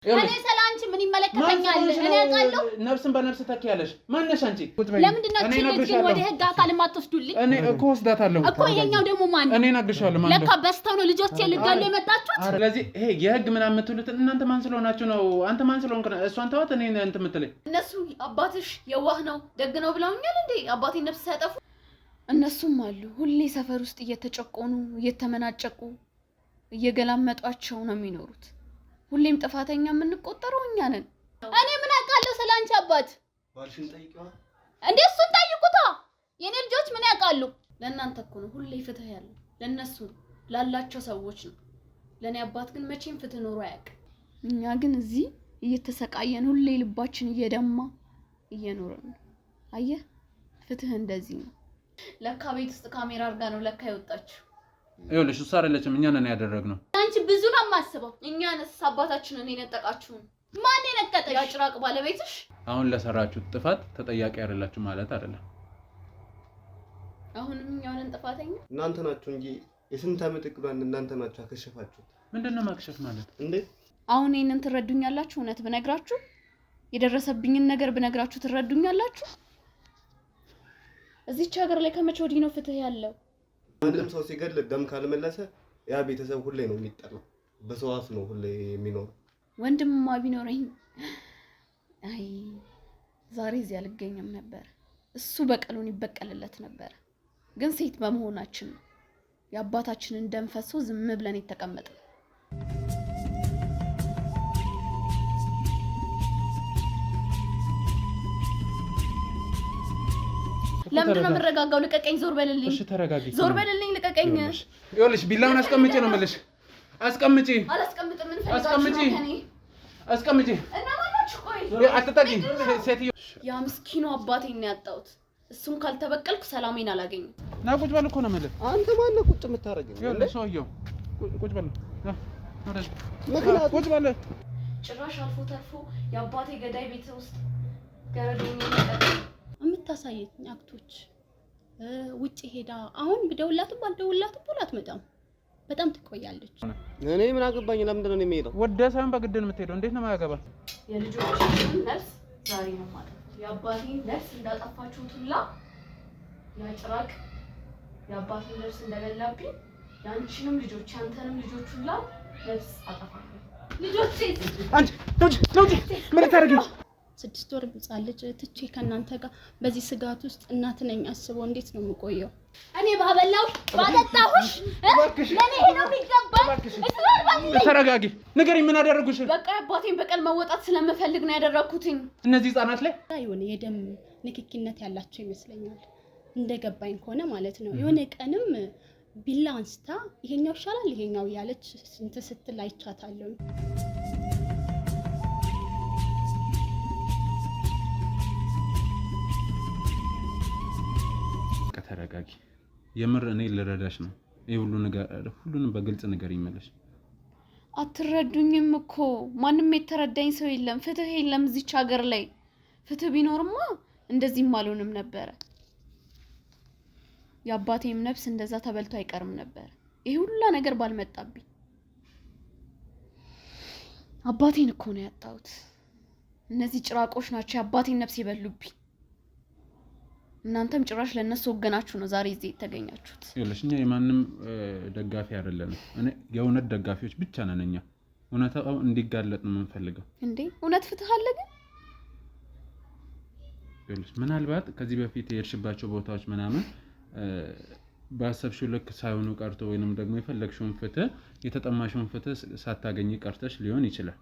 እኔ ሰላንቺ ምን ይመለከተኛል? እኔ አውቃለሁ። ነፍስን በነፍስ ተከያለሽ። ማነሽ አንቺ? ለምንድን ነው እቺ ወደ ህግ አካል ማትወስዱልኝ? እኔ እኮ ወስዳታለሁ እኮ የኛው ደግሞ ማን? እኔ እነግርሻለሁ ማን ነው? ለካ በስተው ነው ልጆቼ ልጋሉ የመጣችሁት። ስለዚህ ይሄ የህግ ምናምን የምትሉት እናንተ ማን ስለሆናችሁ ነው? አንተ ማን ስለሆንክ ነው? እሷን ተዋት። እኔ እንትን የምትለኝ እነሱ አባትሽ የዋህ ነው ደግ ነው ብለውኛል እንዴ? አባቴን ነፍስ ሳያጠፉ እነሱም አሉ ሁሌ ሰፈር ውስጥ እየተጨቆኑ እየተመናጨቁ እየገላመጧቸው ነው የሚኖሩት። ሁሌም ጥፋተኛ የምንቆጠረው እኛ ነን። እኔ ምን አውቃለሁ ስለአንቺ አባት? ባልሽን ጠይቂዋ እንዴ እሱን ጠይቁታ። የኔ ልጆች ምን ያውቃሉ? ለእናንተ እኮ ነው ሁሌ ፍትህ ያለው ለነሱ ላላቸው ሰዎች ነው። ለኔ አባት ግን መቼም ፍትህ ኖሮ አያውቅም። እኛ ግን እዚህ እየተሰቃየን ሁሌ ልባችን እየደማ እየኖርን ነው። አየህ ፍትህ እንደዚህ ነው። ለካ ቤት ውስጥ ካሜራ አርጋ ነው ለካ ይወጣችሁ። ይኸውልሽ እሷ አይደለችም እኛ ነን ያደረግነው። አንቺ ብዙ ነው የማስበው። እኛንስ አባታችንን የነጠቃችሁን ማን የነቀጠሽ? ያጭራቅ ባለቤትሽ። አሁን ለሰራችሁት ጥፋት ተጠያቂ አይደላችሁ ማለት አይደለም። አሁንም እኛው ነን ጥፋተኛ። እናንተ ናችሁ እንጂ የስንት ዓመት እቅዷን እናንተ ናችሁ አከሸፋችሁት። ምንድነው ማክሸፍ ማለት? እንዴ አሁን ይሄንን ትረዱኛላችሁ? እውነት ብነግራችሁ የደረሰብኝን ነገር ብነግራችሁ ትረዱኛላችሁ? እዚች ሀገር ላይ ከመቼ ወዲህ ነው ፍትህ ያለው? አንድም ሰው ሲገል ደም ካልመለሰ ያ ቤተሰብ ሁሌ ነው የሚጠላው። በሰው አፍ ነው ሁሌ የሚኖር። ወንድምማ ቢኖረኝ አይ ዛሬ እዚህ አልገኝም ነበር። እሱ በቀሉን ይበቀልለት ነበር። ግን ሴት በመሆናችን ነው የአባታችንን ደም ፈሶ ዝም ብለን የተቀመጠው። ለምንድን ነው የምረጋጋው? ልቀቀኝ፣ ዞር በልልኝ። እሺ ተረጋጊ። ዞር በልልኝ፣ ልቀቀኝ። ይኸውልሽ ቢላውን አስቀምጪ ነው የምልሽ። አስቀምጪ። አላስቀምጥም። ምን ፈልጋችሁ? አስቀምጪ። አስቀምጪ። እና ማናችሁ? ቆይ አትጠጊ ሴትዮ። ያ ምስኪኑ አባቴን ነው ያጣሁት። እሱን ካልተበቀልኩ ሰላሜን አላገኝም። ና ቁጭ በል እኮ ነው የምልህ። አንተ ማን ነው ቁጭ የምታረገኝ? ይኸውልሽ ሰውዬው ቁጭ በል። ምክንያቱም ቁጭ በል። ጭራሽ አልፎ ተርፎ የአባቴ ገዳይ ቤት ውስጥ ገረዶኝ ነው የምታሳየኝ አክቶች። ውጪ ሄዳ አሁን ብደውላትም ባልደውላትም ፖል አትመጣም። በጣም ትቆያለች። እኔ ምን አገባኝ? ለምንድን ነው የሚሄደው? ወደ ሳይሆን በግድ ነው የምትሄደው። እንዴት ነው የማያገባ? የልጆችን ነፍስ ዛሬ ነው ማለት የአባቴን ነፍስ እንዳጠፋችሁት ሁላ ያጭራቅ የአባቴን ነፍስ እንደበላብኝ ያንቺንም ልጆች ያንተንም ልጆች ሁላ ነፍስ አጠፋለሁ። ልጆቼ አንቺ ነው ምን ታረጊ? 6 ወር ህጻን ልጅ ትቼ ከእናንተ ጋር በዚህ ስጋት ውስጥ እናት ነኝ አስበው እንዴት ነው የምቆየው? እኔ ባበላው ባጠጣሁሽ ለኔ ይሄ ነው የሚገባኝ። ተረጋጊ። ንገሪኝ፣ ምን አደረጉሽ? በቃ አባቴን በቀል መወጣት ስለምፈልግ ነው ያደረኩትኝ። እነዚህ ህጻናት ላይ የሆነ የደም ንክኪነት ያላቸው ይመስለኛል እንደገባኝ ከሆነ ማለት ነው። የሆነ ቀንም ቢላ አንስታ ይሄኛው ይሻላል ይሄኛው ያለች እንት ስትል አይቻታለሁ። ተረጋጊ። የምር እኔ ልረዳሽ ነው። ይሄ ሁሉ ነገር ሁሉንም በግልጽ ነገር ይመለሽ። አትረዱኝም እኮ ማንም የተረዳኝ ሰው የለም። ፍትህ የለም እዚች ሀገር ላይ። ፍትህ ቢኖርማ እንደዚህም አልሆንም ነበር። የአባቴም ነፍስ እንደዛ ተበልቶ አይቀርም ነበር። ይሄ ሁሉ ነገር ባልመጣብኝ። አባቴን እኮ ነው ያጣሁት። እነዚህ ጭራቆች ናቸው የአባቴን ነፍስ ይበሉብኝ። እናንተም ጭራሽ ለነሱ ወገናችሁ ነው ዛሬ እዚህ የተገኛችሁት። ይኸውልሽ እኛ የማንም ደጋፊ አይደለንም። እኔ የእውነት ደጋፊዎች ብቻ ነን። እኛ እውነታው እንዲጋለጥ ነው የምንፈልገው። እንዴ እውነት ፍትህ አለ ግን? ይኸውልሽ ምናልባት ከዚህ በፊት የሄድሽባቸው ቦታዎች ምናምን በአሰብሽው ልክ ሳይሆኑ ቀርቶ ወይንም ደግሞ የፈለግሽውን ፍትህ የተጠማሽውን ፍትህ ሳታገኝ ቀርተሽ ሊሆን ይችላል።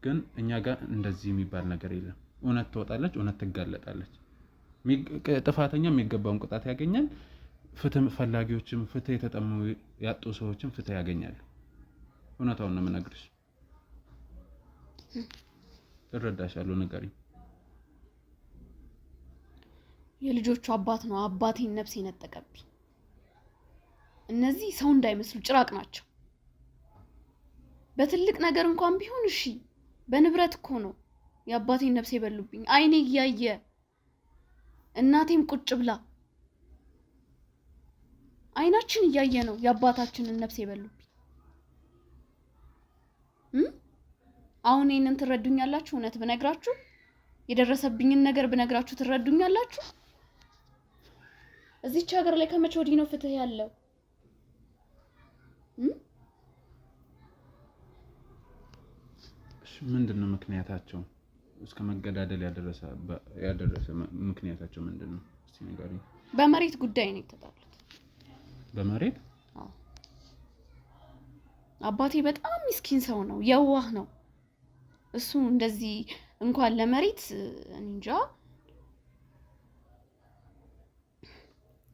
ግን እኛ ጋር እንደዚህ የሚባል ነገር የለም። እውነት ትወጣለች፣ እውነት ትጋለጣለች። ጥፋተኛ የሚገባውን ቅጣት ያገኛል። ፍትህ ፈላጊዎችም ፍትህ የተጠሙ ያጡ ሰዎችም ፍትህ ያገኛሉ። እውነታውን ነው የምነግርሽ። እረዳሻለሁ። ንገሪኝ። የልጆቹ አባት ነው አባቴን ነፍስ የነጠቀብኝ። እነዚህ ሰው እንዳይመስሉ ጭራቅ ናቸው። በትልቅ ነገር እንኳን ቢሆን እሺ፣ በንብረት እኮ ነው የአባቴን ነፍስ የበሉብኝ። አይኔ እያየ እናቴም ቁጭ ብላ አይናችን እያየ ነው የአባታችንን ነፍስ የበሉብኝ። አሁን ይሄንን ትረዱኛላችሁ? እውነት ብነግራችሁ የደረሰብኝን ነገር ብነግራችሁ ትረዱኛላችሁ? እዚች ሀገር ላይ ከመቼ ወዲህ ነው ፍትህ ያለው? እሺ ምንድነው ምክንያታቸው? እስከ መገዳደል ያደረሰ ምክንያታቸው ምንድነው? እስቲ ንገሩኝ። በመሬት ጉዳይ ነው የተጣሉት። በመሬት? አዎ። አባቴ በጣም ምስኪን ሰው ነው፣ የዋህ ነው። እሱ እንደዚህ እንኳን ለመሬት እንጃ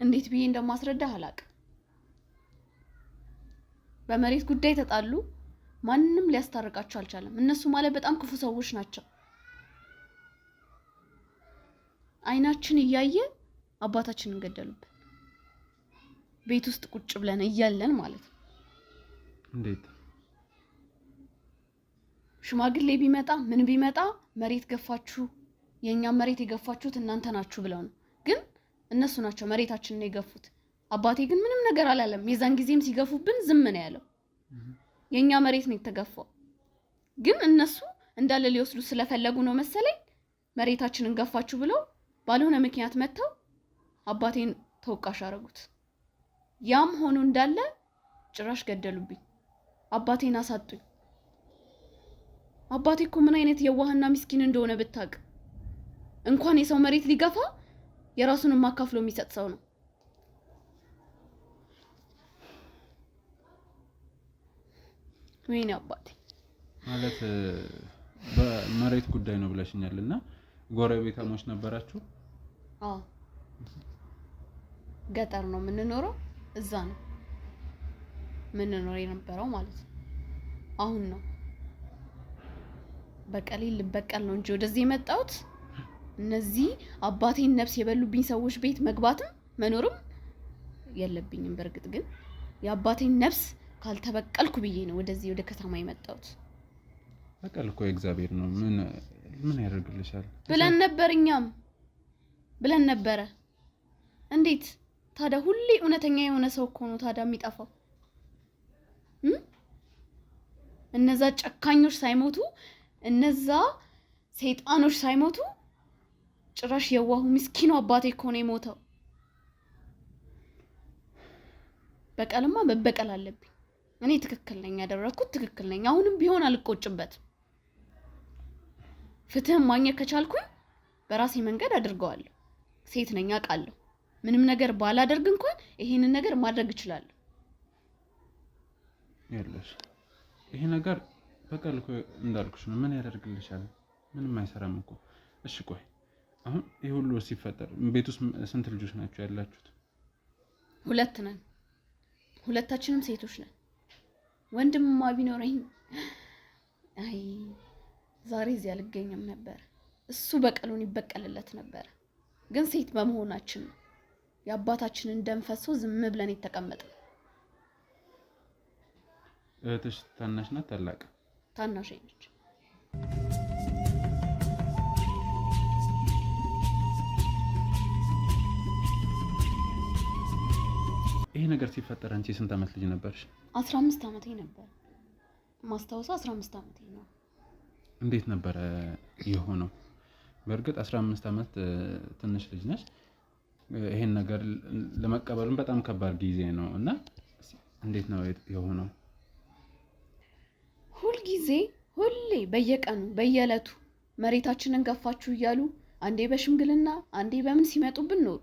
እንዴት ብዬ እንደማስረዳህ አላውቅም። በመሬት ጉዳይ ተጣሉ። ማንንም ሊያስታርቃቸው አልቻለም። እነሱ ማለት በጣም ክፉ ሰዎች ናቸው። አይናችን እያየ አባታችንን ገደሉብን። ቤት ውስጥ ቁጭ ብለን እያለን ማለት ነው። እንዴት? ሽማግሌ ቢመጣ ምን ቢመጣ መሬት ገፋችሁ፣ የኛ መሬት የገፋችሁት እናንተ ናችሁ ብለው ነው። ግን እነሱ ናቸው መሬታችንን የገፉት። አባቴ ግን ምንም ነገር አላለም። የዛን ጊዜም ሲገፉብን ዝም ነው ያለው። የኛ መሬት ነው የተገፋው። ግን እነሱ እንዳለ ሊወስዱ ስለፈለጉ ነው መሰለኝ መሬታችንን ገፋችሁ ብለው ባልሆነ ምክንያት መተው አባቴን ተወቃሽ አደረጉት። ያም ሆኖ እንዳለ ጭራሽ ገደሉብኝ። አባቴን አሳጡኝ። አባቴ እኮ ምን አይነት የዋህና ምስኪን እንደሆነ ብታውቅ። እንኳን የሰው መሬት ሊገፋ የራሱን ማካፍሎ የሚሰጥ ሰው ነው። ወይኔ አባቴ ማለት በመሬት ጉዳይ ነው ብለሽኛልና ጎረቤታሞች ነበራችሁ? አዎ፣ ገጠር ነው የምንኖረው። እዛ ነው የምንኖር የነበረው ማለት ነው። አሁን ነው በቀሌን ልበቀል ነው እንጂ ወደዚህ የመጣሁት እነዚህ አባቴን ነፍስ የበሉብኝ ሰዎች ቤት መግባትም መኖርም የለብኝም። በእርግጥ ግን የአባቴን ነፍስ ካልተበቀልኩ ብዬ ነው ወደዚህ ወደ ከተማ የመጣሁት። በቀል እኮ የእግዚአብሔር ነው። ምን ያደርግልሻል ብለን ነበር፣ እኛም ብለን ነበረ። እንዴት ታዲያ ሁሌ እውነተኛ የሆነ ሰው እኮ ነው ታዲያ የሚጠፋው? እነዛ ጨካኞች ሳይሞቱ እነዛ ሰይጣኖች ሳይሞቱ ጭራሽ የዋሁ ምስኪኑ አባቴ እኮ ነው የሞተው። በቀልማ መበቀል አለብኝ። እኔ ትክክል ነኝ፣ ያደረኩት ትክክል ነኝ። አሁንም ቢሆን አልቆጭበትም። ፍትህም ማግኘት ከቻልኩኝ በራሴ መንገድ አድርገዋለሁ። ሴት ነኝ አውቃለሁ። ምንም ነገር ባላደርግ እንኳን ይሄንን ነገር ማድረግ እችላለሁ። ያለሽ ይሄ ነገር በቀል እኮ እንዳልኩሽ ነው። ምን ያደርግልሻል? ምንም አይሰራም እኮ። እሺ ቆይ አሁን ይሄ ሁሉ ሲፈጠር ቤት ውስጥ ስንት ልጆች ናቸው ያላችሁት? 2 ነን። ሁለታችንም ሴቶች ነን። ወንድምማ ቢኖረኝ አይ ዛሬ እዚህ አልገኝም ነበር። እሱ በቀሉን ይበቀልለት ነበር። ግን ሴት በመሆናችን የአባታችንን ደም ፈሶ ዝም ብለን የተቀመጥነው። እህትሽ ታናሽ ናት ታላቅ? ታናሽ ነች። ይሄ ነገር ሲፈጠር አንቺ ስንት ዓመት ልጅ ነበርሽ? 15 ዓመቴ ነበር። ማስታወሰው 15 ዓመቴ ነው። እንዴት ነበረ የሆነው? በእርግጥ 15 ዓመት ትንሽ ልጅ ነሽ። ይሄን ነገር ለመቀበልም በጣም ከባድ ጊዜ ነው እና እንዴት ነው የሆነው? ሁሌ በየቀኑ በየዕለቱ መሬታችንን ገፋችሁ እያሉ አንዴ በሽምግልና አንዴ በምን ሲመጡብን ኖሩ።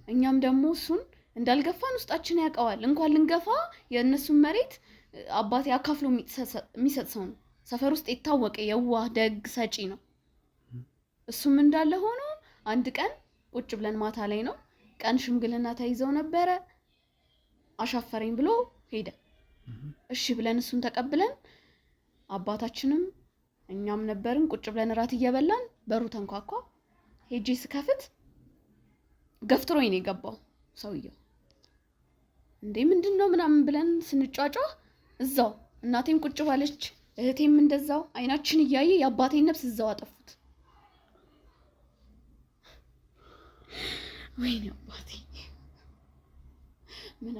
እኛም ደግሞ እሱን እንዳልገፋን ውስጣችን ያውቀዋል። እንኳን ልንገፋ የእነሱን መሬት አባቴ አካፍሎ የሚሰጥ ሰው ነው። ሰፈር ውስጥ የታወቀ የዋህ ደግ ሰጪ ነው። እሱም እንዳለ ሆኖ አንድ ቀን ቁጭ ብለን ማታ ላይ ነው ቀን ሽምግልና ተይዘው ነበረ። አሻፈረኝ ብሎ ሄደ። እሺ ብለን እሱን ተቀብለን አባታችንም እኛም ነበርን ቁጭ ብለን እራት እየበላን በሩ ተንኳኳ። ሄጄ ስከፍት ገፍትሮኝ ነው የገባው ሰውየው። እንዴ ምንድነው ምናምን ብለን ስንጫጫህ እዛው እናቴም ቁጭ ባለች እህቴም እንደዛው አይናችን እያየ የአባቴን ነፍስ እዛው አጠፉት። ወይኔ አባቴ ምን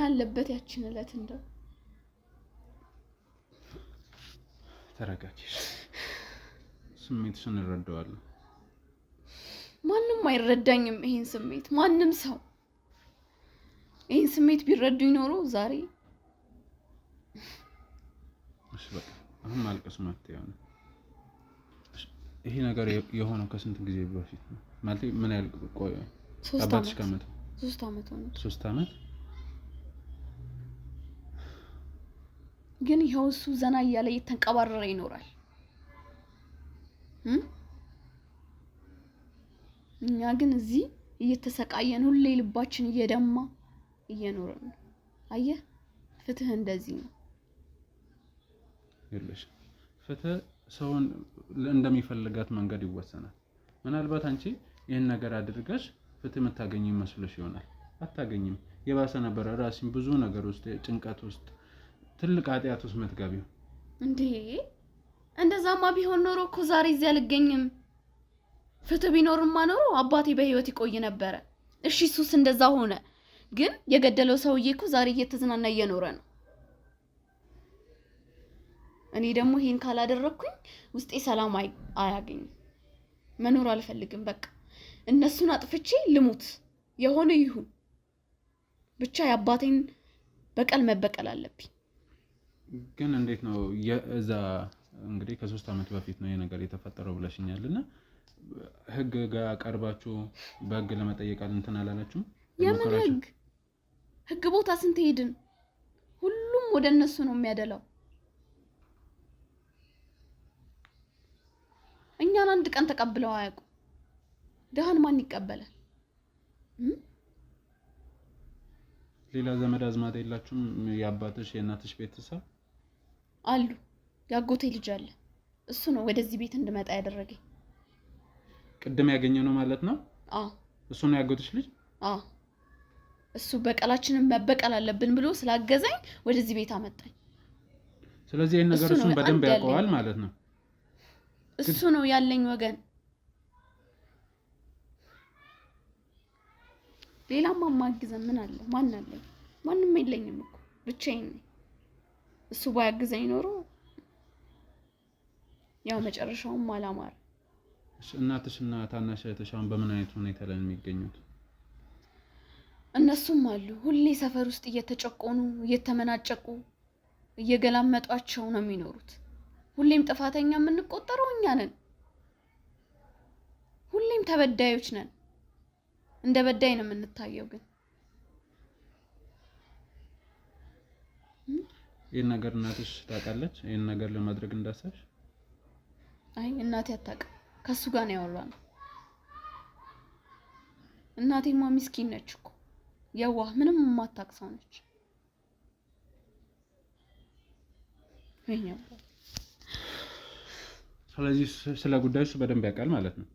አለበት ያችን እለት እንደው ተረጋጊ። ስሜትሽን እረዳዋለሁ። ማንም አይረዳኝም ይሄን ስሜት። ማንም ሰው ይሄን ስሜት ቢረዱኝ ኖሮ ዛሬ እሺ በቃ አሁን ማልቀስ መፍትሄ ነው። ይሄ ነገር የሆነው ከስንት ጊዜ በፊት ነው? ማለት ምን ያህል ቆየ? 3 ዓመት 3 ዓመት ሆነ። 3 ዓመት ግን ይኸው እሱ ዘና እያለ እየተንቀባረረ ይኖራል። እኛ ግን እዚህ እየተሰቃየን ሁሌ ልባችን እየደማ እየኖርን ነው። አየህ ፍትህ እንደዚህ ነው። ይኸውልሽ ፍትህ ሰውን እንደሚፈልጋት መንገድ ይወሰናል። ምናልባት አንቺ ይሄን ነገር አድርገሽ ፍትህ የምታገኝ መስሎሽ ይሆናል። አታገኝም። የባሰ ነበር ራስን ብዙ ነገር ውስጥ ጭንቀት ውስጥ ትልቅ ኃጢአት ውስጥ መትገቢው። እንዴ እንደዛማ ቢሆን ኖሮ እኮ ዛሬ እዚህ አልገኝም። ፍትህ ቢኖርማ ኖሮ አባቴ በህይወት ይቆይ ነበረ። እሺ እሱስ እንደዛ ሆነ። ግን የገደለው ሰውዬ እኮ ዛሬ እየተዝናና እየኖረ ነው። እኔ ደግሞ ይሄን ካላደረኩኝ ውስጤ ሰላም አያገኝም። መኖር አልፈልግም። በቃ እነሱን አጥፍቼ ልሙት። የሆነ ይሁን ብቻ የአባቴን በቀል መበቀል አለብኝ። ግን እንዴት ነው የዛ እንግዲህ ከ3 ዓመት በፊት ነው የነገር የተፈጠረው ብለሽኛልና ህግ ጋር ቀርባችሁ በህግ ለመጠየቅ እንትን አላላችሁም? የምን ህግ ቦታ ስንት ሄድን? ሁሉም ወደ እነሱ ነው የሚያደላው። እኛን አንድ ቀን ተቀብለው አያውቁም። ደሃን ማን ይቀበላል? ሌላ ዘመድ አዝማድ የላችሁም? የአባትሽ የእናትሽ ቤተሰብ አሉ። ያጎቴ ልጅ አለ። እሱ ነው ወደዚህ ቤት እንድመጣ ያደረገኝ። ቅድም ያገኘው ነው ማለት ነው? አዎ እሱ ነው ያጎትሽ ልጅ? አዎ እሱ በቀላችንን መበቀል አለብን ብሎ ስላገዘኝ ወደዚህ ቤት አመጣኝ። ስለዚህ ይሄን ነገር እሱን በደንብ ያውቀዋል ማለት ነው? እሱ ነው ያለኝ ወገን። ሌላማ ማግዘን ምን አለ? ማን አለኝ? ማንም የለኝም እኮ ብቻዬን ነኝ። እሱ ባያግዘኝ ኖሮ ያው መጨረሻውም አላማረ። እናትሽና ታናሽ እህትሽ አሁን በምን አይነት ሁኔታ ላይ ነው የሚገኙት? እነሱም አሉ ሁሌ ሰፈር ውስጥ እየተጨቆኑ እየተመናጨቁ እየገላመጧቸው ነው የሚኖሩት። ሁሌም ጥፋተኛ የምንቆጠረው እኛ ነን። ሁሌም ተበዳዮች ነን። እንደ በዳይ ነው የምንታየው። ግን ይሄን ነገር እናትሽ ታውቃለች? ይሄን ነገር ለማድረግ እንዳሰብሽ? አይ እናቴ አታውቅም። ከሱ ጋር ነው ያወራነው። እናቴማ ምስኪን ነች እኮ የዋህ ምንም የማታውቅ ሰው ነች። ስለዚህ ስለ ጉዳዩ በደንብ ያውቃል ማለት ነው?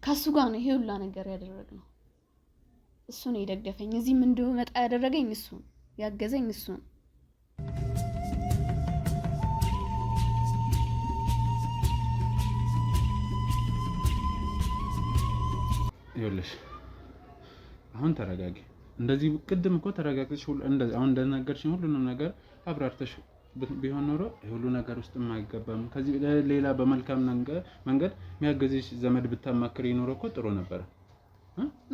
ከሱ ጋር ነው ይሄ ሁላ ነገር ያደረግነው። እሱ ነው የደገፈኝ። እዚህም እንድመጣ ያደረገኝ እሱ ነው። ያገዘኝ እሱ ነው። ይኸውልሽ አሁን ተረጋጊ። እንደዚህ ቅድም እኮ ተረጋግተሽ አሁን እንደነገርሽኝ ሁሉንም ነገር አብራርተሽ ቢሆን ኖሮ ሁሉ ነገር ውስጥ የማይገባም። ከዚህ ሌላ በመልካም መንገድ የሚያገዝሽ ዘመድ ብታማክሪ ኖሮ እኮ ጥሩ ነበር።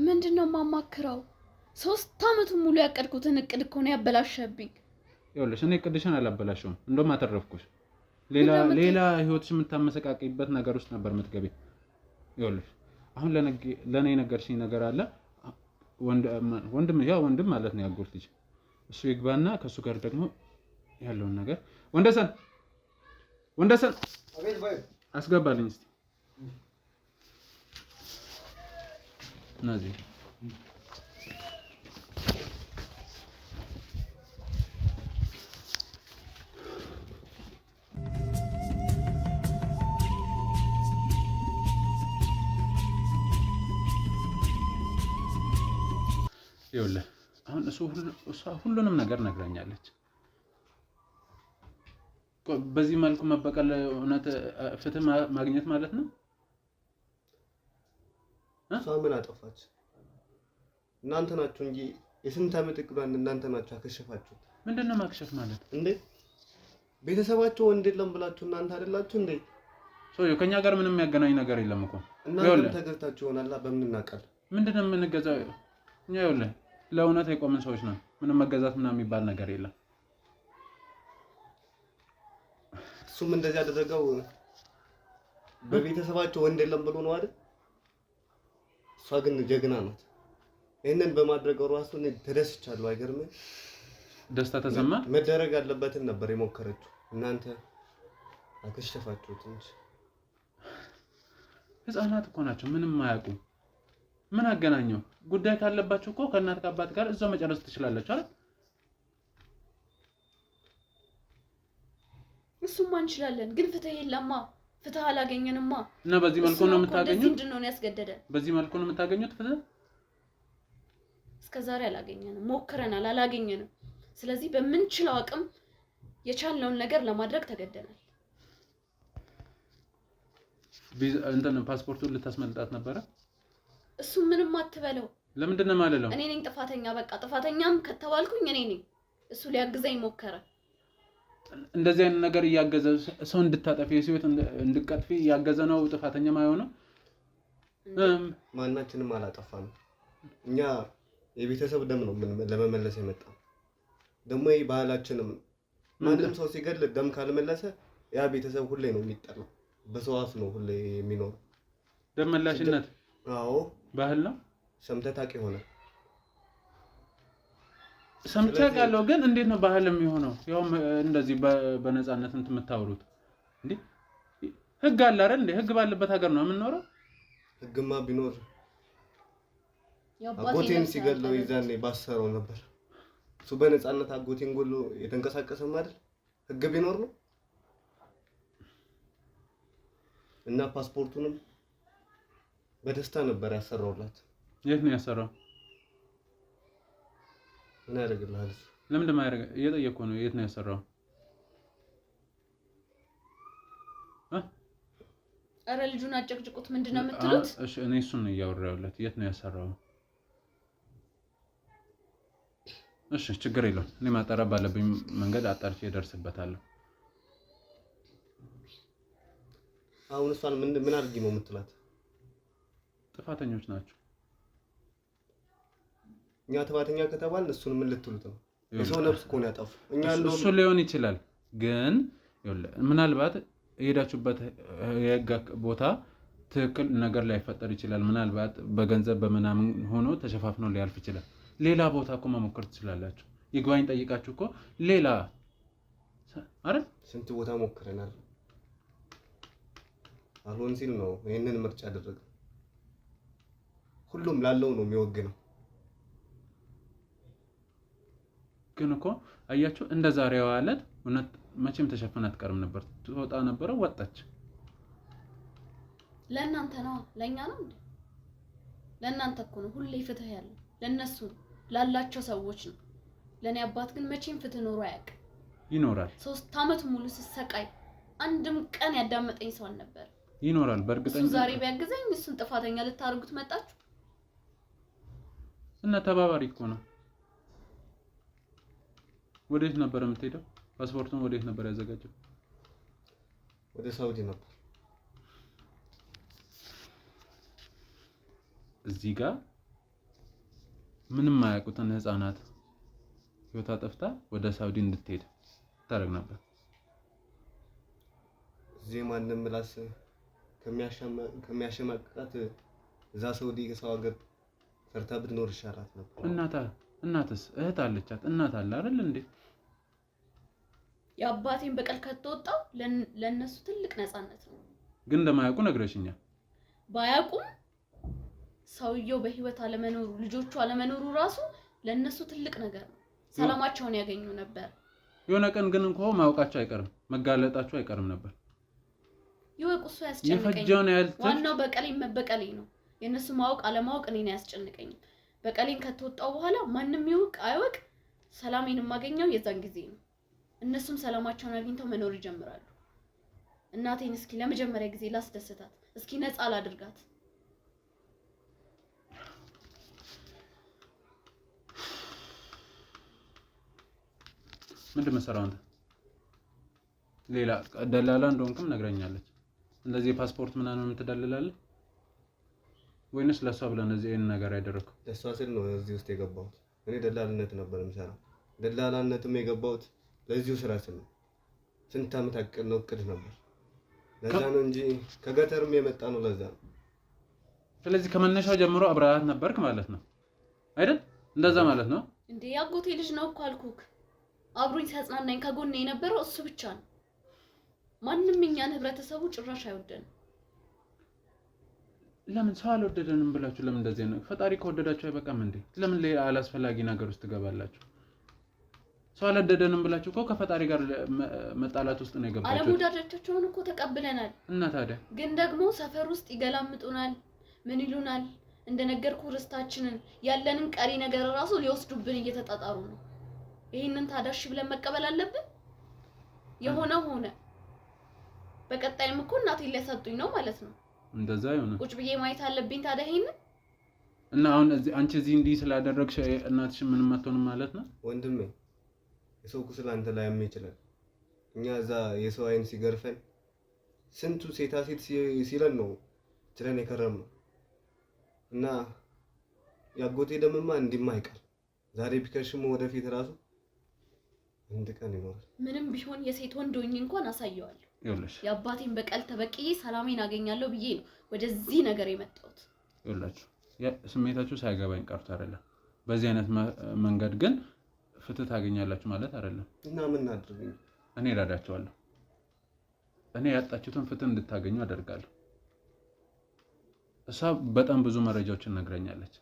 ምንድነው የማማክረው? 3 ዓመቱን ሙሉ ያቀድኩትን እቅድ እኮ ነው ያበላሸብኝ። ይኸውልሽ እኔ እቅድሽን አላበላሸውም፣ እንደውም አተረፍኩሽ። ሌላ ህይወትሽ የምታመሰቃቂበት ነገር ውስጥ ነበር የምትገቢ። ይኸውልሽ አሁን ለኔ ነገርሽኝ ነገር አለ። ወንድም ማለት ነው ያጎት ልጅ። እሱ ይግባና ከሱ ጋር ደግሞ ያለውን ነገር ወንደሰን አቤት ባይ አስገባልኝ እስቲ ናዚ። ይኸውልህ አሁን እሷ ሁሉንም ነገር ነግራኛለች። በዚህ መልኩ መበቀል እውነት ፍትህ ማግኘት ማለት ነው? እሷ ምን አጠፋች? እናንተ ናችሁ እንጂ የስንት ዓመት እቅዷን እናንተ ናችሁ አከሸፋችሁት። ምንድነው ማክሸፍ ማለት? እንዴ ቤተሰባቸው ወንድ የለም ብላችሁ እናንተ አይደላችሁ እንዴ? ሰውዬው ከኛ ጋር ምንም የሚያገናኝ ነገር የለም እኮ። እናንተ ተገዝታችሁ ይሆናል። በምን እናውቃለን? ምንድነው የምንገዛው? እኛ ይኸውልህ ለእውነት የቆምን ሰዎች ነው። ምንም መገዛት ምናምን የሚባል ነገር የለም። እሱም እንደዚህ ያደረገው በቤተሰባቸው ወንድ የለም ብሎ ነው አይደል? እሷ ግን ጀግና ናት። ይሄንን በማድረገው ራሱ ተደስቻለሁ። አይገርምም? ደስታ ተሰማ። መደረግ ያለበትን ነበር የሞከረችው። እናንተ አከሸፋችሁት እንጂ። ህፃናት እኮ ናቸው፣ ምንም አያውቁም። ምን አገናኘው? ጉዳይ ካለባችሁ እኮ ከእናት ከአባት ጋር እዛው መጨረስ ትችላላችሁ አይደል? እሱማ እንችላለን፣ ግን ፍትህ የለማ። ፍትህ አላገኘንማ። እና በዚህ መልኩ ነው የምታገኙት? ምንድነው ያስገደደን? በዚህ መልኩ ነው የምታገኙት ፍትህ? እስከዛሬ አላገኘንም፣ ሞክረናል፣ አላገኘንም። ስለዚህ በምንችለው አቅም የቻልነውን ነገር ለማድረግ ተገደናል። እንትን ፓስፖርቱን ልታስመልጣት ነበረ? እሱ ምንም አትበለው። ለምንድን ነው የማልለው? እኔ ነኝ ጥፋተኛ። በቃ ጥፋተኛም ከተባልኩኝ እኔ ነኝ። እሱ ሊያግዘኝ ሞከረ። እንደዚህ አይነት ነገር እያገዘ ሰው እንድታጠፊ የህይወት እንድትቀጥፊ እያገዘ ነው ጥፋተኛ ማይሆነው? ማናችንም አላጠፋንም። እኛ የቤተሰብ ደም ነው ለመመለስ የመጣ ደግሞ ይሄ ባህላችንም ማንም ሰው ሲገድል ደም ካልመለሰ ያ ቤተሰብ ሁሌ ነው የሚጠላው። በሰው አፍ ነው ሁሌ የሚኖር። ደም መላሽነት አዎ ባህል ነው። ሰምተህ ታውቅ ይሆናል። ሰምቼ አውቃለሁ፣ ግን እንዴት ነው ባህል የሚሆነው? ያው እንደዚህ በነፃነት እንትን የምታወሩት እንዴ? ህግ አለ አይደል እንዴ? ህግ ባለበት ሀገር ነው የምንኖረው። ህግማ ቢኖር አጎቴን ሲገድለው ይዛኔ ባሰረው ነበር። እሱ በነፃነት አጎቴን ጎሎ የተንቀሳቀሰም አይደል? ህግ ቢኖር ነው። እና ፓስፖርቱንም በደስታ ነበር ያሰራውላት። የት ነው ያሰራው? ምን ያደርግልሃል? ለምንድን ነው ያደርግ? እየጠየቅኩህ ነው። የት ነው ያሰራው? ኧረ ልጁን አጨቅጭቁት። ምንድነው የምትሉት? እሺ እኔ እሱን ነው እያወራሁለት። የት ነው ያሰራው? እሺ ችግር የለውም። እኔ ማጣራት ባለብኝ መንገድ አጣርቼ እደርስበታለሁ። አሁን እሷን ምን አድርጊ ነው የምትላት? ጥፋተኞች ናቸው። እኛ ጥፋተኛ ከተባልን እሱን ምን ልትሉት ነው? የሰው ነፍስ እኮ ነው ያጠፉ። እኛ እንደው እሱ ሊሆን ይችላል፣ ግን ምናልባት የሄዳችሁበት የህግ ቦታ ትክክል ነገር ላይፈጠር ይችላል። ምናልባት በገንዘብ በምናምን ሆኖ ተሸፋፍኖ ሊያልፍ ይችላል። ሌላ ቦታ እኮ መሞከር ትችላላችሁ። ይግባኝ ጠይቃችሁ እኮ ሌላ አይደል? ስንት ቦታ ሞክረናል። አሁን ሲል ነው ይሄንን ምርጫ ያደረገ። ሁሉም ላለው ነው የሚወግነው። ግን እኮ አያችሁ እንደ ዛሬዋ ዕለት እውነት መቼም ተሸፍና አትቀርም ነበር። ትወጣ ነበር፣ ወጣች። ለእናንተ ነው፣ ለኛ ነው እንዴ? ለእናንተ እኮ ነው ሁሌ ፍትህ ያለው፣ ለነሱ ላላቸው ሰዎች ነው። ለኔ አባት ግን መቼም ፍትህ ኖሮ አያውቅም። ይኖራል። 3 አመት ሙሉ ስሰቃይ አንድም ቀን ያዳመጠኝ ሰው አልነበር። ይኖራል በእርግጠኛ። እሱ ዛሬ ቢያግዘኝ እሱን ጥፋተኛ ልታርጉት መጣችሁ? እና ተባባሪ እኮ ነው። ወዴት ነበር የምትሄደው? ፓስፖርቱን ወዴት ነበር ያዘጋጀው? ወደ ሳውዲ ነበር። እዚህ ጋር ምንም አያውቁትን ህፃናት ህይወት አጠፍታ ወደ ሳውዲ እንድትሄድ ታደርግ ነበር። እዚህ ማንም ምላስ ከሚያሸማቅቃት እዛ ሳውዲ ከሰው ሀገር ሰርታ ብትኖር ይሻላት ነበር። እናትስ እህት አለቻት፣ እናት አለ አይደል እንዴ? የአባቴን በቀል ከተወጣው ለነሱ ትልቅ ነፃነት ነው። ግን እንደማያውቁ ነግረሽኛል። ባያውቁም ሰውየው በህይወት አለመኖሩ፣ ልጆቹ አለመኖሩ ራሱ ለነሱ ትልቅ ነገር ነው። ሰላማቸውን ያገኙ ነበር። የሆነ ቀን ግን እንኳን ማውቃቸው አይቀርም፣ መጋለጣቸው አይቀርም ነበር። ይወቁ። እሱ ያስጨንቀኝ። ዋናው በቀሌን መበቀሌ ነው። የነሱ ማወቅ አለማወቅ እኔን አያስጨንቀኝም። በቀሌን ከተወጣው በኋላ ማንም ይወቅ አይወቅ ሰላሜን የማገኘው የዛን ጊዜ ነው። እነሱም ሰላማቸውን አግኝተው መኖር ይጀምራሉ። እናቴን እስኪ ለመጀመሪያ ጊዜ ላስደስታት፣ እስኪ ነፃ ላድርጋት። ምንድን መሰራው አንተ? ሌላ ደላላ እንደሆንክም ነግረኛለች። እንደዚህ የፓስፖርት ምናምን የምትደልላለህ ወይንስ ለሷ ብለህ እንደዚህ ይሄን ነገር ያደረኩት? ለሷ ስል ነው እዚህ ውስጥ የገባሁት። እኔ ደላልነት ነበር የምሰራው። ደላላነትም የገባሁት ለዚሁ ስራ ስል ነው። ስንት ዓመት አቅድ ነበር። ለዛ ነው እንጂ ከገጠርም የመጣ ነው። ለዛ ነው። ስለዚህ ከመነሻው ጀምሮ አብረሃት ነበርክ ማለት ነው አይደል? እንደዛ ማለት ነው እንዴ? ያጎቴ ልጅ ነው እኮ አልኩክ። አብሮኝ ሲያጽናናኝ ከጎኔ የነበረው እሱ ብቻ ነው። ማንም እኛን ህብረተሰቡ ጭራሽ አይወደንም። ለምን ሰው አልወደደንም ብላችሁ ለምን እንደዚህ ነው? ፈጣሪ ከወደዳችሁ አይበቃም እንዴ? ለምን ሌላ አላስፈላጊ ነገር ውስጥ ትገባላችሁ? ሰው አልወደደንም ብላችሁ እኮ ከፈጣሪ ጋር መጣላት ውስጥ ነው የገባችሁት። አለመውደዳቸውን እኮ ተቀብለናል። እና ታዲያ ግን ደግሞ ሰፈር ውስጥ ይገላምጡናል። ምን ይሉናል? እንደነገርኩ ርስታችንን ያለንን ቀሪ ነገር ራሱ ሊወስዱብን እየተጣጣሩ ነው። ይሄንን ታዳሽ ብለን መቀበል አለብን። የሆነ ሆነ። በቀጣይም እኮ እናቴን ሊያሳጡኝ ነው ማለት ነው። እንደዛ ይሆነ ቁጭ ብዬ ማየት አለብኝ ታዲያ ይሄንን። እና አሁን አንቺ እዚህ እንዲህ ስላደረግሽ እናትሽ ምንም አትሆንም ማለት ነው? ወንድሜ የሰው ቁስል አንተ ላይ ያም ይችላል። እኛ እዛ የሰው አይን ሲገርፈን ስንቱ ሴታ ሴት ሲለን ነው ችለን የከረምነው። እና ያጎቴ ደምማ እንዲማ አይቀር። ዛሬ ቢከሽም ወደፊት ራሱ አንድ ቀን ይኖራል። ምንም ቢሆን የሴት ወንድ ሆኜ እንኳን አሳየዋለሁ። ይኸውልሽ የአባቴን በቀል ተበቅዬ ሰላሜን አገኛለሁ ብዬ ነው ወደዚህ ነገር የመጣሁት። ይኸውላችሁ ስሜታችሁ ሳይገባኝ ቀርቶ አይደለም። በዚህ አይነት መንገድ ግን ፍትህ ታገኛላችሁ ማለት አይደለም። እና ምን አድርገኝ? እኔ እረዳቸዋለሁ። እኔ ያጣችሁትን ፍትህ እንድታገኙ አደርጋለሁ። እሷ በጣም ብዙ መረጃዎችን ነግረኛለች።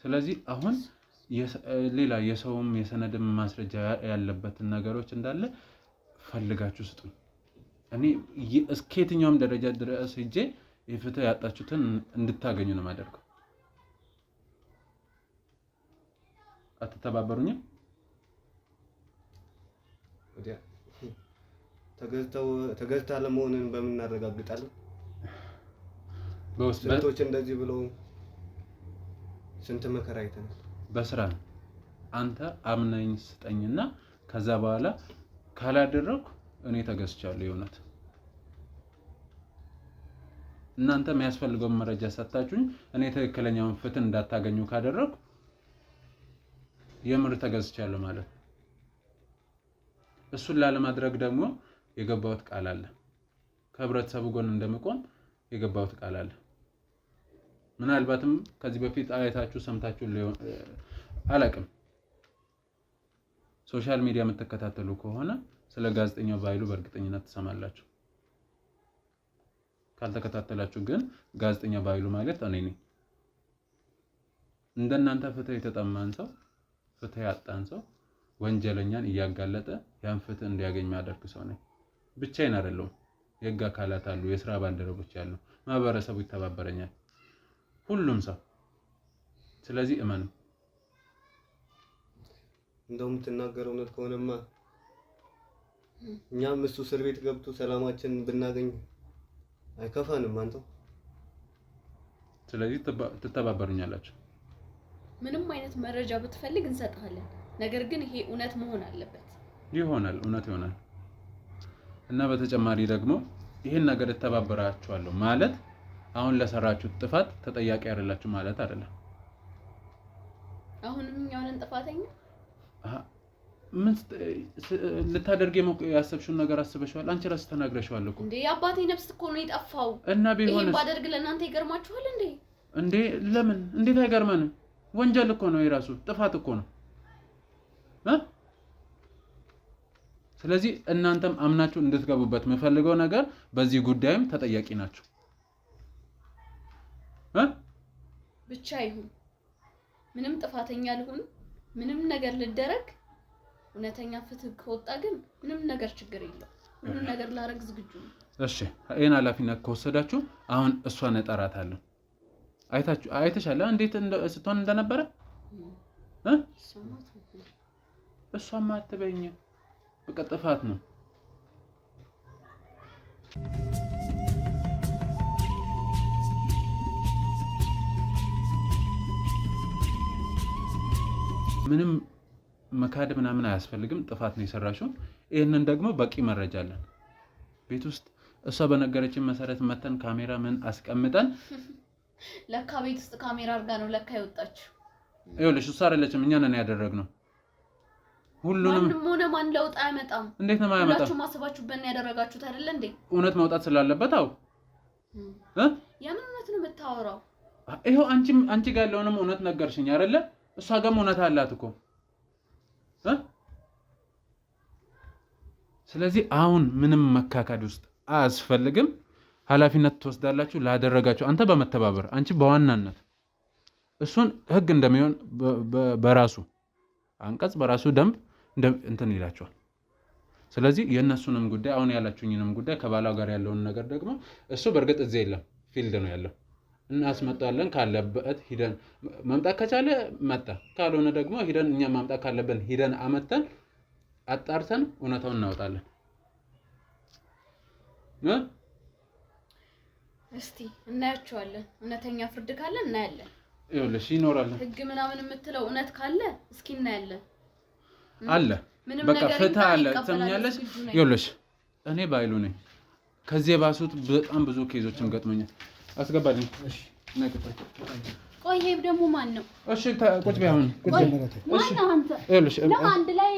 ስለዚህ አሁን ሌላ የሰውም የሰነድም ማስረጃ ያለበትን ነገሮች እንዳለ ፈልጋችሁ ስጡኝ። እኔ እስከ የትኛውም ደረጃ ድረስ ሄጄ የፍትህ ያጣችሁትን እንድታገኙ ነው የማደርገው። አትተባበሩኝም? ወዲያ ተገዝታ ለመሆንን በምን እናረጋግጣለን? በውስጦች እንደዚህ ብለው ስንት መከራ አይተናል። በስራ አንተ አምነኝ ስጠኝና ከዛ በኋላ ካላደረኩ እኔ ተገዝቻለሁ። የእውነት እናንተ የሚያስፈልገው መረጃ ሰጣችሁኝ እኔ ትክክለኛውን ፍትህ እንዳታገኙ ካደረኩ የምር ተገዝቻለሁ ማለት ነው። እሱን ላለማድረግ ደግሞ የገባሁት ቃል አለ። ከህብረተሰቡ ጎን እንደምቆም የገባሁት ቃል አለ። ምናልባትም ከዚህ በፊት አይታችሁ ሰምታችሁ አላቅም። ሶሻል ሚዲያ የምትከታተሉ ከሆነ ስለ ጋዜጠኛው ባይሉ በእርግጠኝነት ትሰማላችሁ። ካልተከታተላችሁ ግን ጋዜጠኛ ባይሉ ማለት እኔ ነኝ። እንደናንተ ፍትህ የተጠማን ሰው፣ ፍትህ ያጣን ሰው፣ ወንጀለኛን እያጋለጠ ያን ፍትህ እንዲያገኝ ማደርግ ሰው ነኝ። ብቻዬን አይደለሁም። የህግ አካላት አሉ፣ የስራ ባልደረቦች አሉ፣ ማህበረሰቡ ይተባበረኛል፣ ሁሉም ሰው። ስለዚህ እመኑ። እንደው የምትናገረው እውነት ከሆነማ እኛም እሱ እስር ቤት ገብቶ ሰላማችንን ብናገኝ አይከፋንም አንተው። ስለዚህ ትተባበሩኛላችሁ። ምንም አይነት መረጃ ብትፈልግ እንሰጥሃለን። ነገር ግን ይሄ እውነት መሆን አለበት። ይሆናል፣ እውነት ይሆናል። እና በተጨማሪ ደግሞ ይሄን ነገር እተባበራችኋለሁ ማለት አሁን ለሰራችሁት ጥፋት ተጠያቂ አይደላችሁ ማለት አይደለም። አሁንም እኛውን ጥፋተኛ ምን ልታደርጊ ያሰብሽውን ነገር አስበሽዋል? አንቺ ራስሽ ተናግረሽዋል እኮ እንዴ። የአባቴ ነፍስ እኮ ነው የጠፋው። እና ቢሆንስ ይሄን ባደርግ ለእናንተ ይገርማችኋል እንዴ? እንዴ ለምን? እንዴት አይገርመንም? ወንጀል እኮ ነው፣ የራሱ ጥፋት እኮ ነው። ስለዚህ እናንተም አምናችሁ እንድትገቡበት የምፈልገው ነገር በዚህ ጉዳይም ተጠያቂ ናችሁ። ብቻ ይሁን ምንም ጥፋተኛ ልሁን ምንም ነገር ልደረግ፣ እውነተኛ ፍትህ ከወጣ ግን ምንም ነገር ችግር የለም። ሁሉ ነገር ላረግ ዝግጁ ነው። እሺ ይሄን ኃላፊነት ከወሰዳችሁ አሁን እሷን እጠራታለሁ። አይተሻል እንዴት ስትሆን እንደነበረ? እሷማ አትበይኝ፣ በቃ ጥፋት ነው። ምንም መካድ ምናምን አያስፈልግም። ጥፋት ነው የሰራሽው። ይሄንን ደግሞ በቂ መረጃ አለን ቤት ውስጥ እሷ በነገረችን መሰረት መተን ካሜራ ምን አስቀምጠን ለካ ቤት ውስጥ ካሜራ አርጋ ነው ለካ ይወጣችሁ ይኸውልሽ እሷ አይደለችም እኛ ነን ያደረግነው ሁሉንም ሆነ ማን ለውጥ አያመጣም እንዴት ነው የማያመጣው ሁላችሁ ማሰባችሁበት ነው ያደረጋችሁት አይደል እንዴ እውነት መውጣት ስላለበት አው የምን እውነት ነው የምታወራው ይሄው አንቺ ጋር ያለውንም እውነት ነገርሽኝ አይደለ እሷ ጋርም እውነት አላት እኮ ስለዚህ አሁን ምንም መካካድ ውስጥ አያስፈልግም ኃላፊነት ትወስዳላችሁ ላደረጋችሁ አንተ በመተባበር አንቺ በዋናነት እሱን ህግ እንደሚሆን በራሱ አንቀጽ በራሱ ደንብ እንትን ይላቸዋል ስለዚህ የነሱንም ጉዳይ አሁን ያላችሁኝንም ጉዳይ ከባላው ጋር ያለውን ነገር ደግሞ እሱ በርግጥ እዚህ የለም ፊልድ ነው ያለው እናስመጣለን ካለበት ሂደን ማምጣት ከቻለ መጣ ካልሆነ ደግሞ ሂደን እኛ ማምጣት ካለብን ሂደን አመጣን አጣርተን እውነታውን እናወጣለን እስቲ እናያቸዋለን እውነተኛ ፍርድ ካለ እናያለን ይኸውልሽ ይኖራል ህግ ምናምን የምትለው እውነት ካለ እስኪ እናያለን አለ በቃ ፍታ አለ ተምኛለሽ ይኸውልሽ እኔ ባይሉ ነኝ ከዚህ ባሱት በጣም ብዙ ኬዞችን ገጥሞኛል አስገባልኝ እሺ ነቅጣ ቆይ ይሄ ደግሞ ማን ነው እሺ ቁጭ ቢያውን ቁጭ እሺ ማን አንተ ይኸውልሽ አንድ ላይ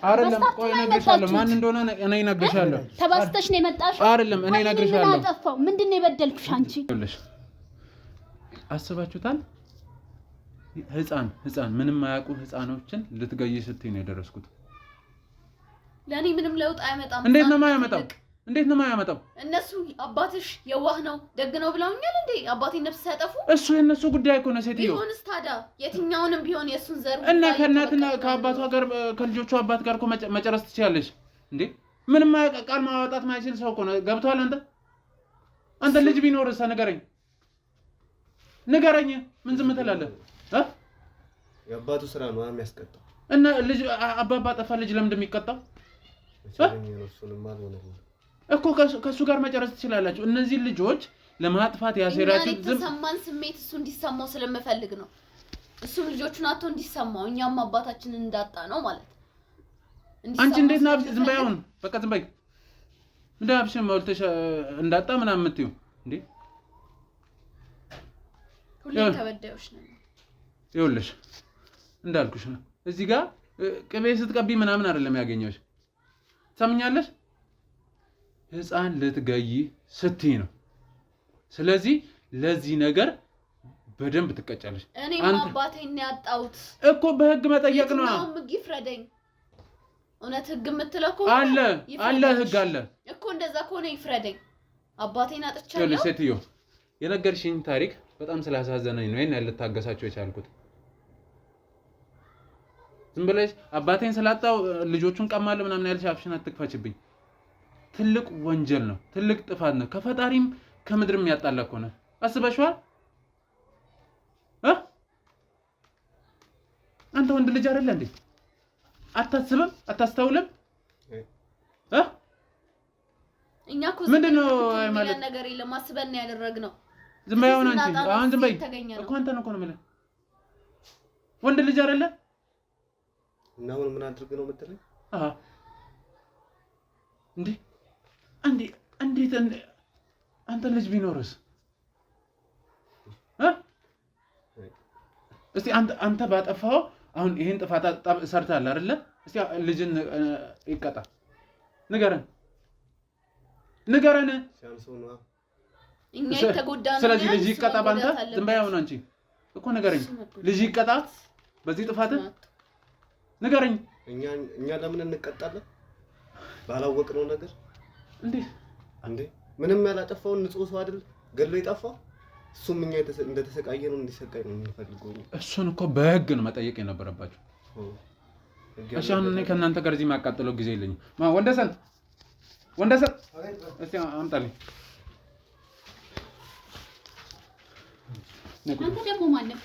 አይደለም ቆይ ነግርሻለሁ ማን እንደሆነ እኔ ነግርሻለሁ ተባስተሽ ነው የመጣሽው አይደለም እኔ ነግርሻለሁ ምን አጠፋው ምንድነው የበደልኩሽ አንቺ ይኸውልሽ አስባችሁታል ህፃን ምንም ማያውቁ ህፃኖችን ልትገይ ስትይ ነው የደረስኩት ለኔ ምንም ለውጥ አያመጣም እንዴት ነው የማያመጣው እነሱ አባትሽ የዋህ ነው ደግ ነው ብለውኛል እንዴ አባቴን ነፍስ ያጠፉ እሱ የነሱ ጉዳይ እኮ ነው ሴትዮ ቢሆንስ ታዲያ የትኛውንም ቢሆን የሱን ዘር እና ከእናትና ከአባቷ ጋር ከልጆቹ አባት ጋር እኮ መጨረስ ትችያለሽ እንዴ ምንም ቃል ማውጣት ማይችል ሰው እኮ ነው ገብቷል አንተ ልጅ ቢኖርስ ንገረኝ ምን ዝም ትላለህ የአባቱ ስራ ነው የሚያስቀጣው እና ልጅ አባባ ጠፋ ልጅ ለምን እንደሚቀጣው እኮ ከሱ ጋር መጨረስ ትችላላችሁ እነዚህ ልጆች ለማጥፋት ያሰራችሁ ተሰማን ስሜት እሱ እንዲሰማው ስለምፈልግ ነው እሱም ልጆቹን አጥቶ እንዲሰማው እኛም አባታችንን እንዳጣ ነው ማለት አንቺ እንዴት ነው ዝም ባይሆን በቃ ዝም ባይ እንዳብሽ ማውልተሽ እንዳጣ ምናምን የምትይው እንዴ ሁሌ ተበደውሽ ነው ይኸውልሽ እንዳልኩሽ ነው እዚህ ጋር ቅቤ ስትቀቢ ምናምን አይደለም ያገኘውሽ ሰምኛለሽ ህፃን ልትገይ ስትይ ነው ስለዚህ ለዚህ ነገር በደንብ ትቀጫለሽ እኔ አባቴን ያጣውት እኮ በህግ መጠየቅ ነው ነው ህግ ይፍረደኝ እውነት ህግ የምትለው እኮ አለ ህግ አለ እኮ እንደዛ ከሆነ ይፍረደኝ አባቴን አጥቻለሁ ሴትዮ የነገርሽኝ ታሪክ በጣም ስላሳዘነኝ ነው እኔ ልታገሳቸው የቻልኩት ዝም ብለሽ አባቴን ስላጣው ልጆቹን ቀማለ ምናምን ያልሽ አፍሽን አትክፈችብኝ ትልቅ ወንጀል ነው ትልቅ ጥፋት ነው ከፈጣሪም ከምድርም ያጣላ እኮ ነው አስበሽዋል አንተ ወንድ ልጅ አይደለ እንዴ አታስብም አታስተውልም እኛ እኮ ምንድነው ማለት ነገር የለም አስበን ያደረግነው ዝም በይ አሁን ዝም በይ እኮ አንተ ነው ማለት ወንድ ልጅ አይደለ እና አሁን ምን አድርግ ነው የምትለኝ እንዴት አንተ ልጅ ቢኖርስ እስቲ አንተ ባጠፋው አሁን ይሄን ጥፋት ሰርታል አይደለ እስቲ ልጅን ይቀጣ ንገረን ሲያንሶና እኛ የተጎዳነው ስለዚህ ልጅ ይቀጣ ባንተ ዝም በይ አሁን አንቺ እኮ ንገረኝ ልጅ ይቀጣ በዚህ ጥፋት ንገረኝ እኛ ለምን እንቀጣለን ባላወቅነው ነገር እንዴ ምንም ያላጠፋውን ንጹህ ሰው አይደል ገሎ ይጣፋው እሱም እኛ እንደተሰቃየ ነው እንዲሰቃይ ነው የሚፈልገው እሱን እኮ በህግ ነው መጠየቅ የነበረባችሁ እሺ አሁን እኔ ከእናንተ ጋር እዚህ ማቃጠለው ጊዜ የለኝም ወንደሰን እስቲ አምጣልኝ አንተ ደግሞ ማለት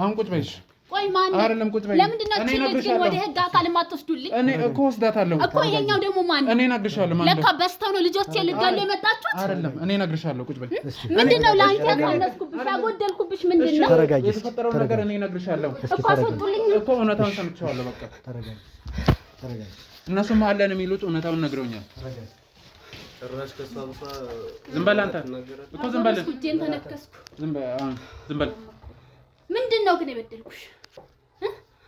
አሁን ቁጭ በይሽ ቆይ ማን አይደለም ቁጭ በይ ለምንድን ነው ትልቅ ወደ ህግ አካል ማጥፍዱልኝ እኔ እኮ ወስዳታለሁ እኮ ይሄኛው ደግሞ ማን እኔ ነግርሻለሁ ማን ለካ በስተው ነው ልጆቼ ልጋሉ የመጣችሁት አይደለም እኔ ነግርሻለሁ ቁጭ በይ ምንድነው ላንተ ያሳነስኩብሽ ያጎደልኩብሽ ምንድነው የተፈጠረው ነገር እኔ ነግርሻለሁ እኮ አስወጡልኝ እኮ እውነታውን ሰምቼዋለሁ በቃ ተረጋጊ እነሱም አለን የሚሉት እውነታውን ነግረውኛል። ጭራሽ ከሷ ብቻ ዝም በል አንተ እኮ ዝም በል። እጄን ተነከስኩ። ዝም በል። ምንድን ነው ግን የበደልኩሽ?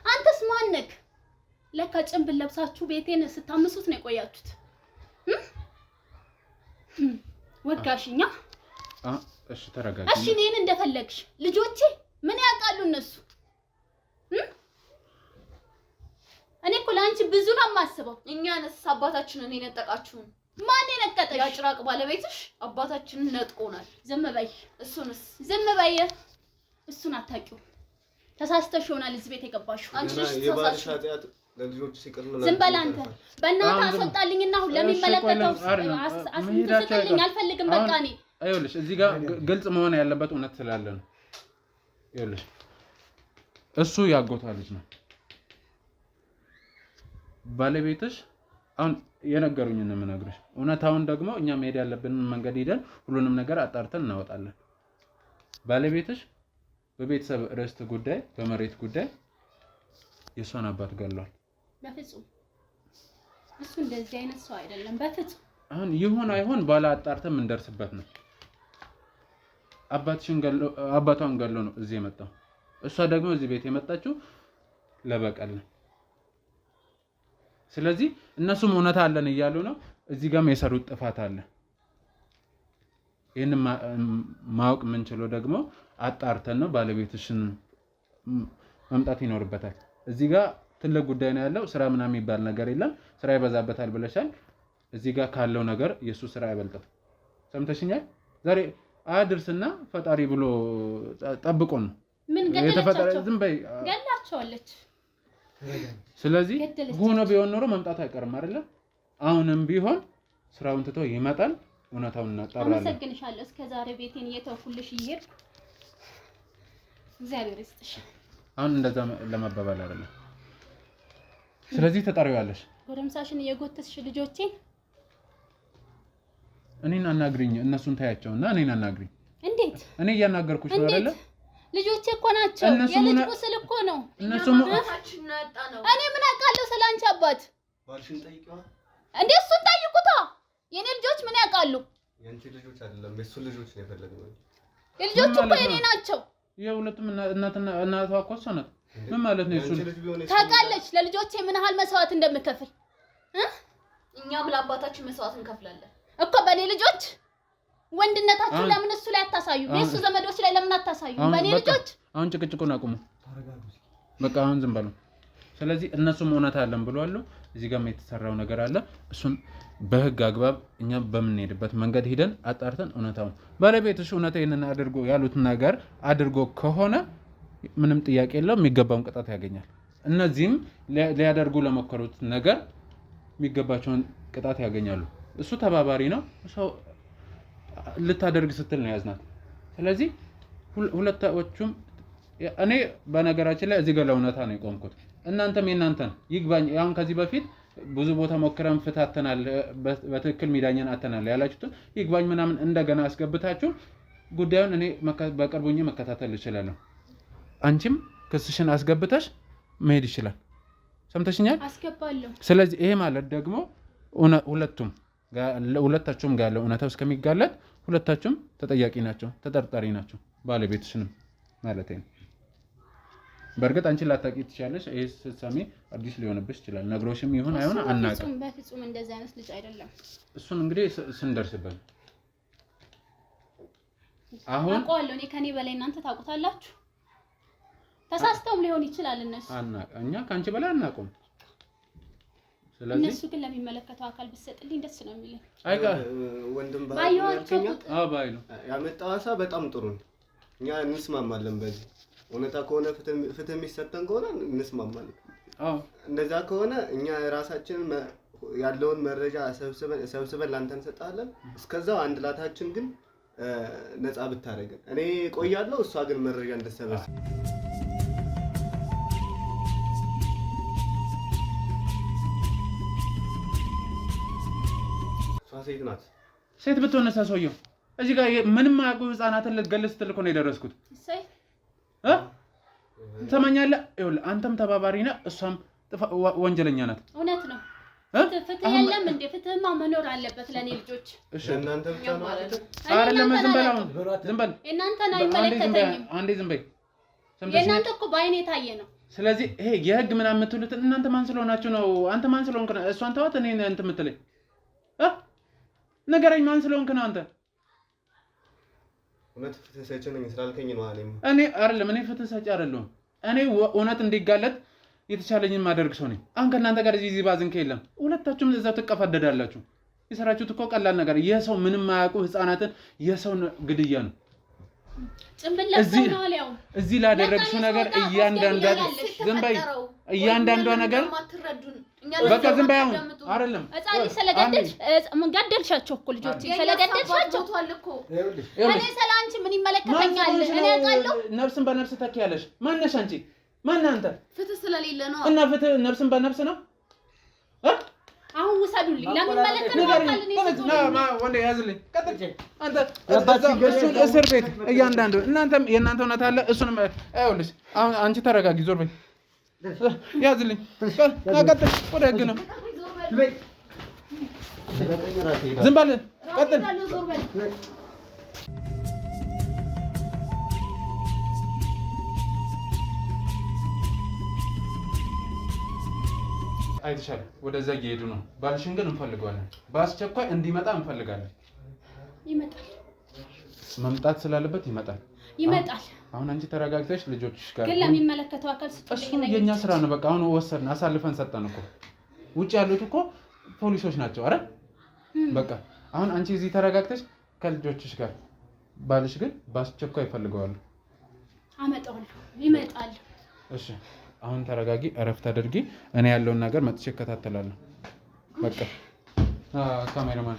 አንተስ ማነክ? ለካ ጭንብል ለብሳችሁ ቤቴን ስታምሱት ነው የቆያችሁት። ወጋሽኛ። እሺ ተረጋጊ። እሺ እኔን እንደፈለግሽ። ልጆቼ ምን ያውቃሉ እነሱ? እኔ እኮ ለአንቺ ብዙ ነው የማስበው። እኛንስ አባታችንን የነጠቃችሁን ማን የነቀጠሽ? ያጭራቅ ባለቤትሽ አባታችንን ነጥቆናል። ዝም በይ። እሱንስ ዝም በይ። እሱን አታውቂውም። ተሳስተሽ ይሆናል እዚህ ቤት የገባሽው። አንቺ ነሽ የባልሽ ኃጢአት ለልጆች ሲቀር ነው። ዝም በል አንተ። በእናትህ አስወጣልኝና አሁን ለሚመለከተው አስወጣልኝ። አልፈልግም በቃ እኔ ይኸውልሽ እዚህ ጋር ግልጽ መሆን ያለበት እውነት ስላለ ነው። ይኸውልሽ እሱ ያጎቷ ልጅ ነው። ባለቤትሽ አሁን የነገሩኝን ነው የምነግርሽ። እውነታውን ደግሞ እኛ መሄድ ያለብንን መንገድ ሄደን ሁሉንም ነገር አጣርተን እናወጣለን። ባለቤትሽ በቤተሰብ ርስት ጉዳይ፣ በመሬት ጉዳይ የሷን አባት ገሏል። በፍጹም እሱ እንደዚህ አይነት ሰው አይደለም። በፍጹም አሁን ይሁን አይሁን ባላ አጣርተን እንደርስበት ነው። አባቷን ገሎ ነው እዚህ የመጣው። እሷ ደግሞ እዚህ ቤት የመጣችው ለበቀል ነው። ስለዚህ እነሱም እውነታ አለን እያሉ ነው። እዚህ ጋርም የሰሩት ጥፋት አለ። ይሄን ማወቅ የምንችለው ደግሞ አጣርተን ነው። ባለቤትሽን መምጣት ይኖርበታል። እዚህ ጋር ትልቅ ጉዳይ ነው ያለው። ስራ ምናምን የሚባል ነገር የለም። ስራ ይበዛበታል ብለሻል። እዚህ ጋር ካለው ነገር የሱ ስራ አይበልጥም። ሰምተሽኛል? ዛሬ አድርስና ፈጣሪ ብሎ ጠብቆን ነው ምን ገደለቻቸው? ዝም በይ ገላቸዋለች። ስለዚህ ሆኖ ቢሆን ኖሮ መምጣቱ አይቀርም አይደለ? አሁንም ቢሆን ስራውን ትቶ ይመጣል። እውነታውን እናጣራለን። አመሰግንሻለሁ። እስከ ዛሬ ቤቴን እየተውኩልሽ እየሄድኩ እግዚአብሔር ይስጥሽ። አሁን እንደዛ ለመባባል አይደለም። ስለዚህ ተጣሪዋለሽ። ጎረምሳሽን እየጎተትሽ ልጆቼን እኔን አናግሪኝ። እነሱን ታያቸውና እኔን አናግሪኝ። እንዴት? እኔ እያናገርኩሽ ነው አይደለ? ልጆቼ እኮ ናቸው። የልጅ ቁስል እኮ ነው። እነሱም አባታችን ነጣ ነው። እኔ ምን አውቃለሁ ስላንቺ አባት? ባልሽን ጠይቂዋ እንዴ እሱን ጠይቁታ። የኔ ልጆች ምን ያውቃሉ? የአንቺ ልጆች አይደለም የሱ ልጆች ነው የፈለግነው። የልጆቹ እኮ የኔ ናቸው። የሁለቱም እናቷ እኮ እሷ ናት። ምን ማለት ነው? እሱ ታውቃለች ለልጆቼ ምን ያህል መስዋዕት እንደምከፍል። እኛም ለአባታችን መስዋዕት እንከፍላለን እኮ በኔ ልጆች። ወንድነታችሁ ለምን እሱ ላይ አታሳዩ? የሱ ዘመዶች ላይ ለምን አታሳዩ? በኔ ልጆች። አሁን ጭቅጭቁን አቁሙ። በቃ አሁን ዝም በሉ። ስለዚህ እነሱም እውነት አለን ብለዋል። እዚህ ጋርም የተሰራው ነገር አለ። እሱን በህግ አግባብ እኛ በምንሄድበት መንገድ ሄደን አጣርተን እውነታውን ባለቤትሽ እውነት ይሄንን አድርጎ ያሉት ነገር አድርጎ ከሆነ ምንም ጥያቄ የለው፣ የሚገባውን ቅጣት ያገኛል። እነዚህም ሊያደርጉ ለሞከሩት ነገር የሚገባቸውን ቅጣት ያገኛሉ። እሱ ተባባሪ ነው። ሰው ልታደርግ ስትል ነው ያዝናት። ስለዚህ ሁለታዎቹም እኔ በነገራችን ላይ እዚህ ጋር ለእውነታ ነው የቆምኩት። እናንተም የእናንተን ይግባኝ። አሁን ከዚህ በፊት ብዙ ቦታ ሞክረን ፍታተናል፣ በትክክል ሚዳኛን አተናል ያላችሁት ይግባኝ ምናምን እንደገና አስገብታችሁ ጉዳዩን እኔ በቅርቡኝ መከታተል እችላለሁ። አንቺም ክስሽን አስገብተሽ መሄድ ይችላል። ሰምተሽኛል? አስገባለሁ። ስለዚህ ይሄ ማለት ደግሞ ሁለታችሁም ጋር ያለው እውነታው እስከሚጋለጥ ሁለታችሁም ተጠያቂ ናቸው፣ ተጠርጣሪ ናቸው። ባለቤትሽንም ማለት ነው። በእርግጥ አንቺ ላታቂ ትችላለሽ። ይሄ ስትሰሚ አዲስ ሊሆንብሽ ይችላል። ነግሮሽም ይሁን አይሆን አናውቅም። በፍጹም እንደዚህ አይነት ልጅ አይደለም። እሱን እንግዲህ ስንደርስበት አሁን አውቀዋለሁ። እኔ ከኔ በላይ እናንተ ታውቁታላችሁ። ተሳስተውም ሊሆን ይችላል እነሱ። እኛ ከአንቺ በላይ አናውቅም። ስለዚህ እነሱ ግን ለሚመለከተው አካል ብትሰጥልኝ ደስ ነው የሚለኝ። አይጋ ወንድም ባይዋቸው ባይ ነው ያመጣው ሀሳብ በጣም ጥሩ ነው። እኛ እንስማማለን በዚህ እውነታ ከሆነ ፍትህ የሚሰጠን ከሆነ እንስማማለን። እንደዛ ከሆነ እኛ ራሳችንን ያለውን መረጃ ሰብስበን ላንተ እንሰጣለን። እስከዛው አንድ ላታችን ግን ነፃ ብታደርገን እኔ ቆያለሁ፣ እሷ ግን መረጃ እንድትሰበስብ። እሷ ሴት ናት። ሴት ብትሆነሳ ሰውየው እዚህ ጋር ምንም አያውቁ ህፃናትን ልትገል ስትል እኮ ነው የደረስኩት። ትሰማኛለህ? ይኸውልህ አንተም ተባባሪ ነህ፣ እሷም ወንጀለኛ ናት። እውነት ነው። ፍትህ የለም እንዴ? ፍትህማ መኖር አለበት ለኔ ልጆች። እሺ እናንተ ብቻ ነው አይደለም። ዝም በል አሁን ዝም በል። እናንተን አይመለከተኝም። አንዴ ዝም በይ። የእናንተ እኮ በአይኔ የታየ ነው። ስለዚህ ይሄ የህግ ምናምን የምትሉት እናንተ ማን ስለሆናችሁ ነው? አንተ ማን ስለሆንክ ነው? እሷን ተዋት። እኔ እንትን የምትለኝ ንገረኝ። ማን ስለሆንክ ነው አንተ? እውነት ፍትህ ሰጪ ነኝ ስላልከኝ ነው። እኔ አይደለም እኔ ፍትህ ሰጪ አይደለሁም። እኔ እውነት እንዲጋለጥ የተቻለኝን ማደርግ ሰው ነኝ። አሁን ከእናንተ ጋር እዚህ ባዝንከ የለም። ሁለታችሁም እዛው ትቀፋደዳላችሁ። የሰራችሁት እኮ ቀላል ነገር የሰው ምንም ማያውቁ ህፃናትን የሰው ግድያ ነው። እዚህ ላደረግሽው ነገር እያንዳንዷ ነገር በቃ ዝም በይ። አሁን አይደለም ህፃን ስለገደልሽ ምን ገደልሻቸው እኮ ልጆች ስለገደልሻቸው እኔ ስለአንቺ ምን ይመለከተኛል? እኔ አውቃለሁ። ነፍስን በነፍስ ተኪያለሽ። ማነሽ አንቺ? ማን አንተ? ፍትህ ስለሌለ ነው። እና ፍትህ ነፍስን በነፍስ ነው። አሁን ውሰዱልኝ። ለምን መለከተኛል? ወንዴ ያዝልኝ። ቀጥል አንተ እሱን እስር ቤት እያንዳንዱ እናንተም የእናንተ እውነት አለ። እሱንም አይውልሽ። አሁን አንቺ ተረጋጊ። ዞር በይ። ያዝልኝ። ቀጥል። ወደ ህግ ነው። ዝም በል። ቀጥል። አይተሻል። ወደዛ እየሄዱ ነው። ባልሽን ግን እንፈልገዋለን። በአስቸኳይ እንዲመጣ እንፈልጋለን። ይመጣል። መምጣት ስላለበት ይመጣል። አሁን አንቺ ተረጋግተሽ ልጆችሽ ጋር ግን ለሚመለከተው አካል እሱ የኛ ስራ ነው። በቃ አሁን ወሰድን፣ አሳልፈን ሰጠን እኮ። ውጭ ያሉት እኮ ፖሊሶች ናቸው። አረ በቃ አሁን አንቺ እዚህ ተረጋግተሽ ከልጆችሽ ጋር፣ ባልሽ ግን በአስቸኳይ ይፈልገዋል። አመጣዋለሁ። ይመጣል። እሺ አሁን ተረጋጊ፣ እረፍት አድርጊ። እኔ ያለውን ነገር መጥቼ እከታተላለሁ። በቃ ካሜራማን